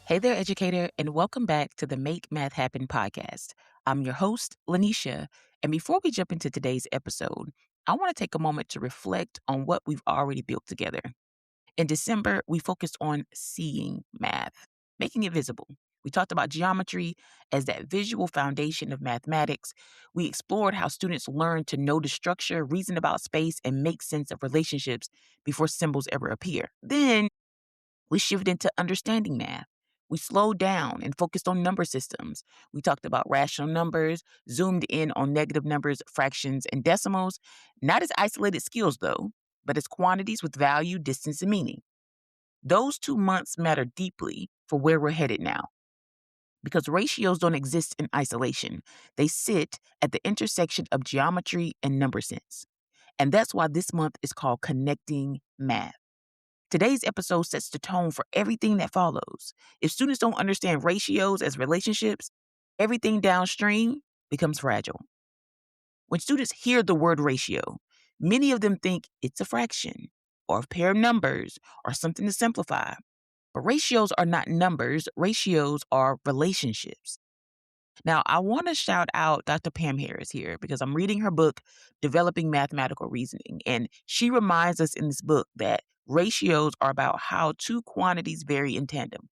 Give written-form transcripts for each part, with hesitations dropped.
Hey there, educator, and welcome back to the Make Math Happen podcast. I'm your host, Lanisha, and before we jump into today's episode, I want to take a moment to reflect on what we've already built together. In December, we focused on seeing math, making it visible. We talked about geometry as that visual foundation of mathematics. We explored how students learn to know the structure, reason about space, and make sense of relationships before symbols ever appear. Then we shifted into understanding math. We slowed down and focused on number systems. We talked about rational numbers, zoomed in on negative numbers, fractions, and decimals, not as isolated skills, though, but as quantities with value, distance, and meaning. Those 2 months matter deeply for where we're headed now because ratios don't exist in isolation. They sit at the intersection of geometry and number sense. And that's why this month is called Connecting Math. Today's episode sets the tone for everything that follows. If students don't understand ratios as relationships, everything downstream becomes fragile. When students hear the word ratio, many of them think it's a fraction or a pair of numbers or something to simplify. But ratios are not numbers, ratios are relationships. Now, I want to shout out Dr. Pam Harris here because I'm reading her book, Developing Mathematical Reasoning. And she reminds us in this book that ratios are about how two quantities vary in tandem.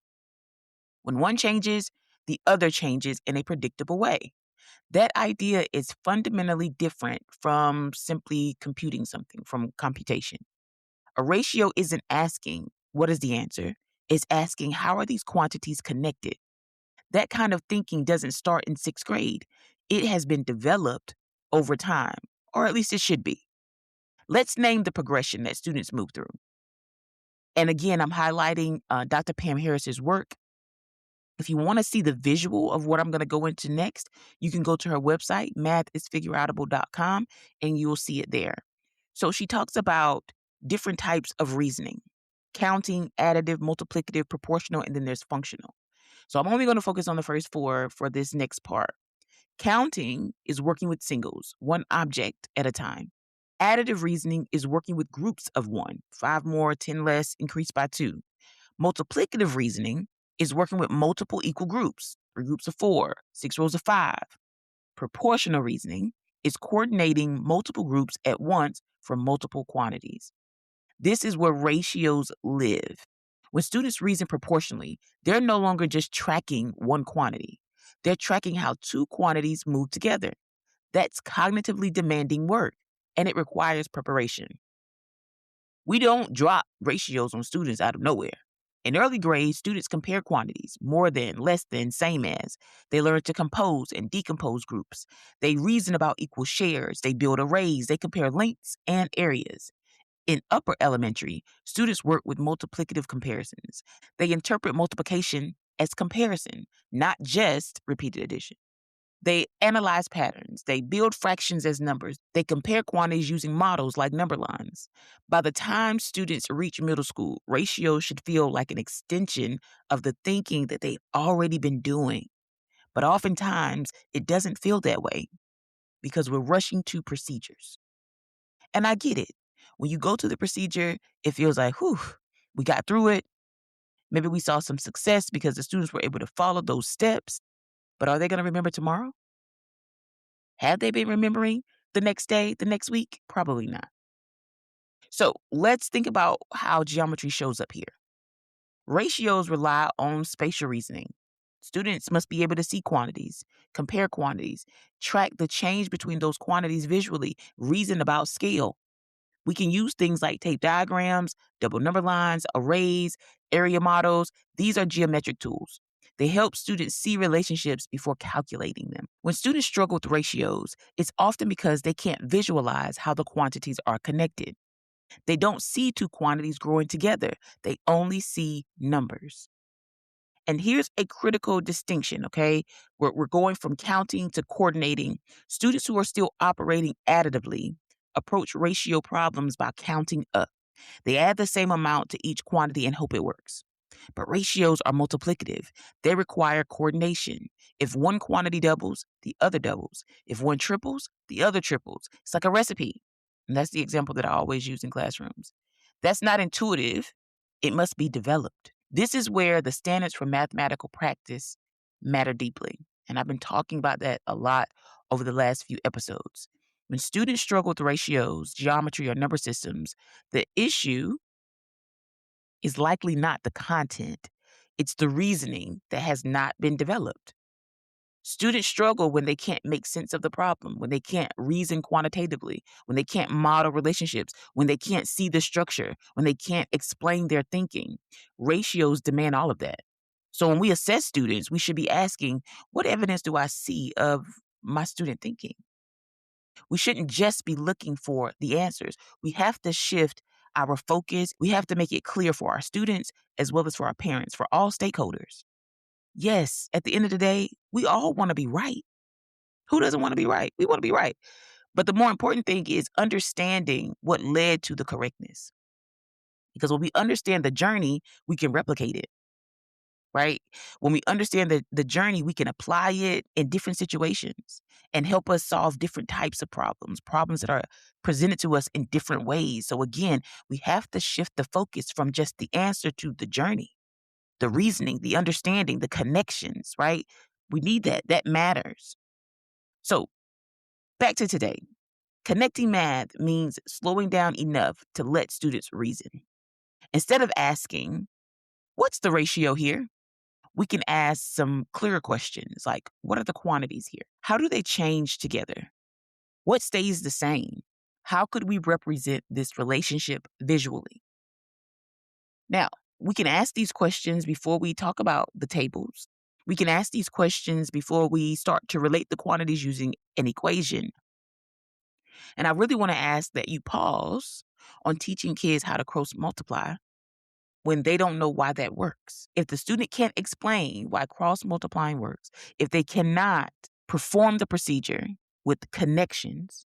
When one changes, the other changes in a predictable way. That idea is fundamentally different from simply computing something, from computation. A ratio isn't asking, what is the answer? It's asking, how are these quantities connected? That kind of thinking doesn't start in sixth grade. It has been developed over time, or at least it should be. Let's name the progression that students move through. And again, I'm highlighting Dr. Pam Harris's work. If you want to see the visual of what I'm going to go into next, you can go to her website, mathisfigureoutable.com, and you'll see it there. So she talks about different types of reasoning: counting, additive, multiplicative, proportional, and then there's functional. So I'm only going to focus on the first four for this next part. Counting is working with singles, one object at a time. Additive reasoning is working with groups of one, 5 more, 10 less, increased by 2. Multiplicative reasoning is working with multiple equal groups, 3 groups of 4, 6 rows of 5. Proportional reasoning is coordinating multiple groups at once for multiple quantities. This is where ratios live. When students reason proportionally, they're no longer just tracking one quantity. They're tracking how two quantities move together. That's cognitively demanding work, and it requires preparation. We don't drop ratios on students out of nowhere. In early grades, students compare quantities: more than, less than, same as. They learn to compose and decompose groups. They reason about equal shares. They build arrays. They compare lengths and areas. In upper elementary, students work with multiplicative comparisons. They interpret multiplication as comparison, not just repeated addition. They analyze patterns. They build fractions as numbers. They compare quantities using models like number lines. By the time students reach middle school, ratios should feel like an extension of the thinking that they've already been doing. But oftentimes, it doesn't feel that way because we're rushing to procedures. And I get it. When you go to the procedure, it feels like, whew, we got through it. Maybe we saw some success because the students were able to follow those steps. But are they going to remember tomorrow? Have they been remembering the next day, the next week? Probably not. So let's think about how geometry shows up here. Ratios rely on spatial reasoning. Students must be able to see quantities, compare quantities, track the change between those quantities visually, reason about scale. We can use things like tape diagrams, double number lines, arrays, area models. These are geometric tools. They help students see relationships before calculating them. When students struggle with ratios, it's often because they can't visualize how the quantities are connected. They don't see two quantities growing together. They only see numbers. And here's a critical distinction, okay? We're going from counting to coordinating. Students who are still operating additively approach ratio problems by counting up. They add the same amount to each quantity and hope it works. But ratios are multiplicative. They require coordination. If one quantity doubles, the other doubles. If one triples, the other triples. It's like a recipe. And that's the example that I always use in classrooms. That's not intuitive. It must be developed. This is where the standards for mathematical practice matter deeply. And I've been talking about that a lot over the last few episodes. When students struggle with ratios, geometry, or number systems, the issue is likely not the content, it's the reasoning that has not been developed. Students struggle when they can't make sense of the problem, when they can't reason quantitatively, when they can't model relationships, when they can't see the structure, when they can't explain their thinking. Ratios demand all of that. So when we assess students, we should be asking, what evidence do I see of my student thinking? We shouldn't just be looking for the answers. We have to shift our focus. We have to make it clear for our students as well as for our parents, for all stakeholders. Yes, at the end of the day, we all want to be right. Who doesn't want to be right? We want to be right. But the more important thing is understanding what led to the correctness. Because when we understand the journey, we can replicate it, right? When we understand the journey, we can apply it in different situations and help us solve different types of problems, problems that are presented to us in different ways. So again, we have to shift the focus from just the answer to the journey, the reasoning, the understanding, the connections, right? We need that. That matters. So back to today. Connecting math means slowing down enough to let students reason. Instead of asking, what's the ratio here? We can ask some clearer questions like, what are the quantities here? How do they change together? What stays the same? How could we represent this relationship visually? Now, we can ask these questions before we talk about the tables. We can ask these questions before we start to relate the quantities using an equation. And I really want to ask that you pause on teaching kids how to cross multiply when they don't know why that works. If the student can't explain why cross multiplying works, if they cannot perform the procedure with connections,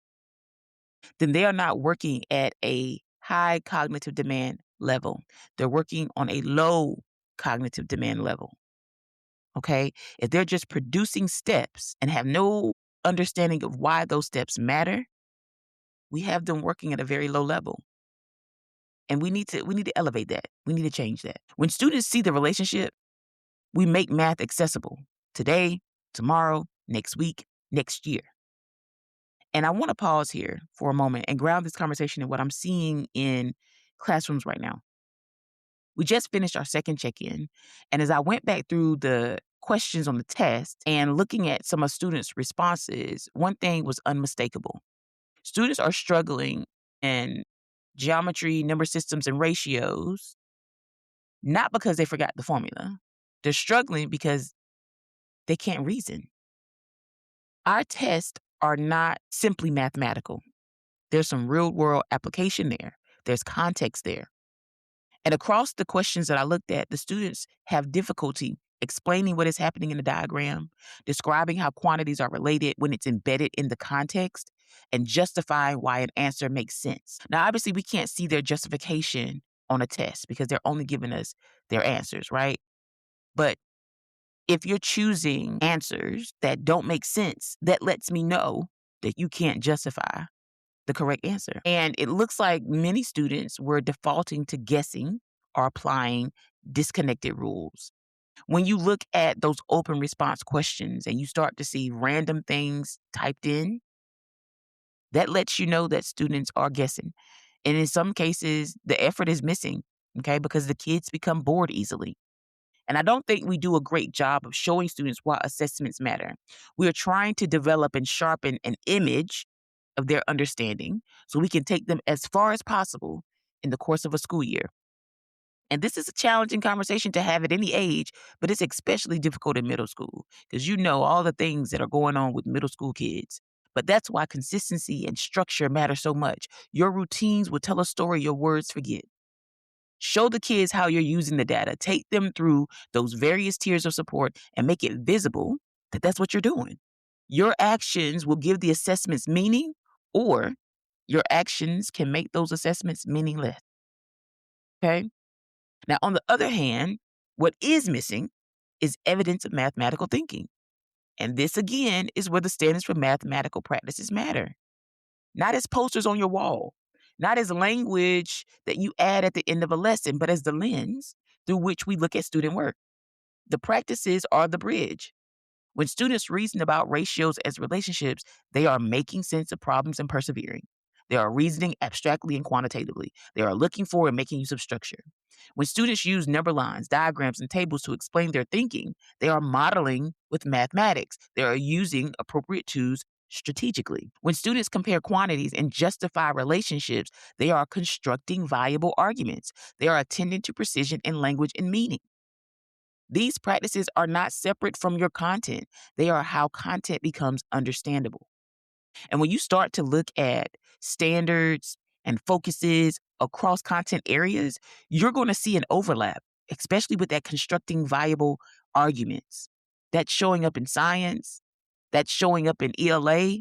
then they are not working at a high cognitive demand level. They're working on a low cognitive demand level. Okay? If they're just producing steps and have no understanding of why those steps matter, we have them working at a very low level. And we need to elevate that. We need to change that. When students see the relationship, we make math accessible today, tomorrow, next week, next year. And I want to pause here for a moment and ground this conversation in what I'm seeing in classrooms right now. We just finished our second check-in, and as I went back through the questions on the test and looking at some of students' responses, one thing was unmistakable. Students are struggling in geometry, number systems, and ratios, not because they forgot the formula. They're struggling because they can't reason. Our tests are not simply mathematical. There's some real world application there. There's context there. And across the questions that I looked at, the students have difficulty explaining what is happening in the diagram, describing how quantities are related when it's embedded in the context, and justifying why an answer makes sense. Now, obviously, we can't see their justification on a test because they're only giving us their answers, right? But if you're choosing answers that don't make sense, that lets me know that you can't justify the correct answer. And it looks like many students were defaulting to guessing or applying disconnected rules. When you look at those open response questions and you start to see random things typed in, that lets you know that students are guessing. And in some cases, the effort is missing, okay, because the kids become bored easily. And I don't think we do a great job of showing students why assessments matter. We are trying to develop and sharpen an image of their understanding so we can take them as far as possible in the course of a school year. And this is a challenging conversation to have at any age, but it's especially difficult in middle school because you know all the things that are going on with middle school kids. But that's why consistency and structure matter so much. Your routines will tell a story your words forget. Show the kids how you're using the data. Take them through those various tiers of support and make it visible that that's what you're doing. Your actions will give the assessments meaning, or your actions can make those assessments meaningless. Okay? Now, on the other hand, what is missing is evidence of mathematical thinking. And this, again, is where the standards for mathematical practices matter. Not as posters on your wall, not as language that you add at the end of a lesson, but as the lens through which we look at student work. The practices are the bridge. When students reason about ratios as relationships, they are making sense of problems and persevering. They are reasoning abstractly and quantitatively. They are looking for and making use of structure. When students use number lines, diagrams, and tables to explain their thinking, they are modeling with mathematics. They are using appropriate tools strategically. When students compare quantities and justify relationships, they are constructing viable arguments. They are attending to precision in language and meaning. These practices are not separate from your content. They are how content becomes understandable. And when you start to look at standards and focuses across content areas, you're going to see an overlap, especially with that constructing viable arguments. That's showing up in science, that's showing up in ELA,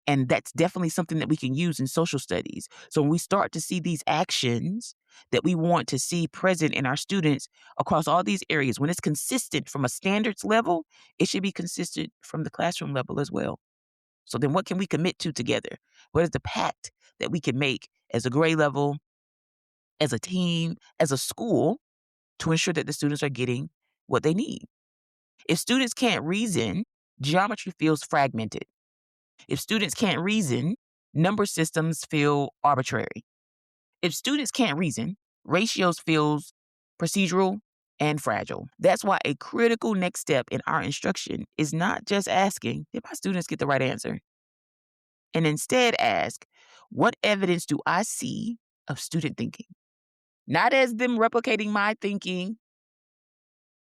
and that's definitely something that we can use in social studies. So when we start to see these actions that we want to see present in our students across all these areas, when it's consistent from a standards level, it should be consistent from the classroom level as well. So then what can we commit to together? What is the pact that we can make as a grade level, as a team, as a school to ensure that the students are getting what they need? If students can't reason, geometry feels fragmented. If students can't reason, number systems feel arbitrary. If students can't reason, ratios feels procedural and fragile. That's why a critical next step in our instruction is not just asking, did my students get the right answer? And instead ask, what evidence do I see of student thinking? Not as them replicating my thinking,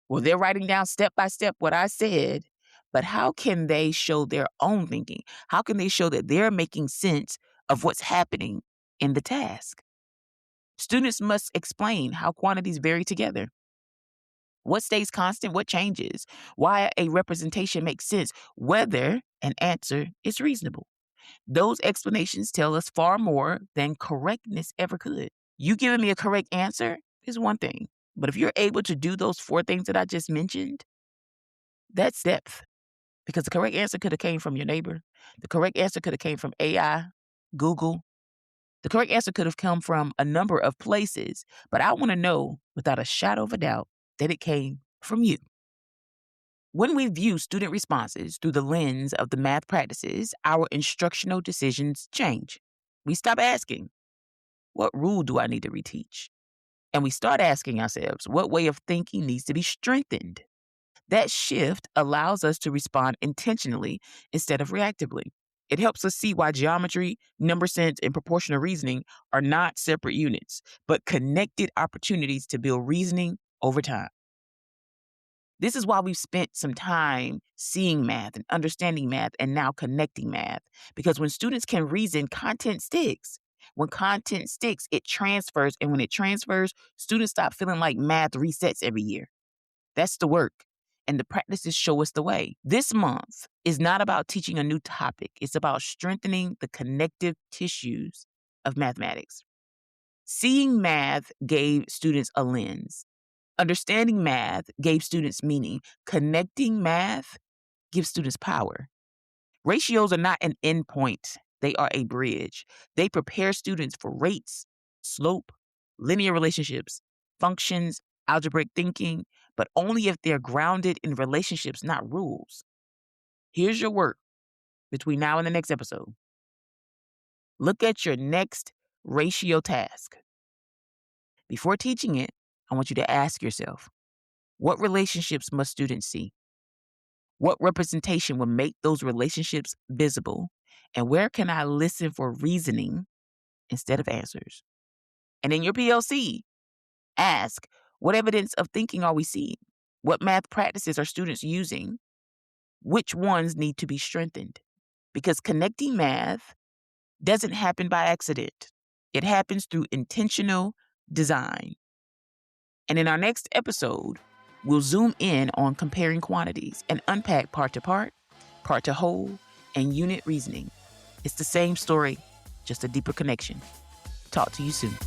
well, they're writing down step by step what I said, but how can they show their own thinking? How can they show that they're making sense of what's happening in the task? Students must explain how quantities vary together. What stays constant? What changes? Why a representation makes sense? Whether an answer is reasonable. Those explanations tell us far more than correctness ever could. You giving me a correct answer is one thing, but if you're able to do those 4 things that I just mentioned, that's depth. Because the correct answer could have came from your neighbor. The correct answer could have came from AI, Google. The correct answer could have come from a number of places, but I want to know without a shadow of a doubt that it came from you. When we view student responses through the lens of the math practices, our instructional decisions change. We stop asking, what rule do I need to reteach? And we start asking ourselves, what way of thinking needs to be strengthened? That shift allows us to respond intentionally instead of reactively. It helps us see why geometry, number sense, and proportional reasoning are not separate units, but connected opportunities to build reasoning over time. This is why we've spent some time seeing math and understanding math and now connecting math. Because when students can reason, content sticks. When content sticks, it transfers. And when it transfers, students stop feeling like math resets every year. That's the work. And the practices show us the way. This month is not about teaching a new topic. It's about strengthening the connective tissues of mathematics. Seeing math gave students a lens. Understanding math gave students meaning. Connecting math gives students power. Ratios are not an endpoint. They are a bridge. They prepare students for rates, slope, linear relationships, functions, algebraic thinking, but only if they're grounded in relationships, not rules. Here's your work between now and the next episode. Look at your next ratio task. Before teaching it, I want you to ask yourself, what relationships must students see? What representation will make those relationships visible? And where can I listen for reasoning instead of answers? And in your PLC, ask, what evidence of thinking are we seeing? What math practices are students using? Which ones need to be strengthened? Because connecting math doesn't happen by accident. It happens through intentional design. And in our next episode, we'll zoom in on comparing quantities and unpack part to whole, and unit reasoning. It's the same story, just a deeper connection. Talk to you soon.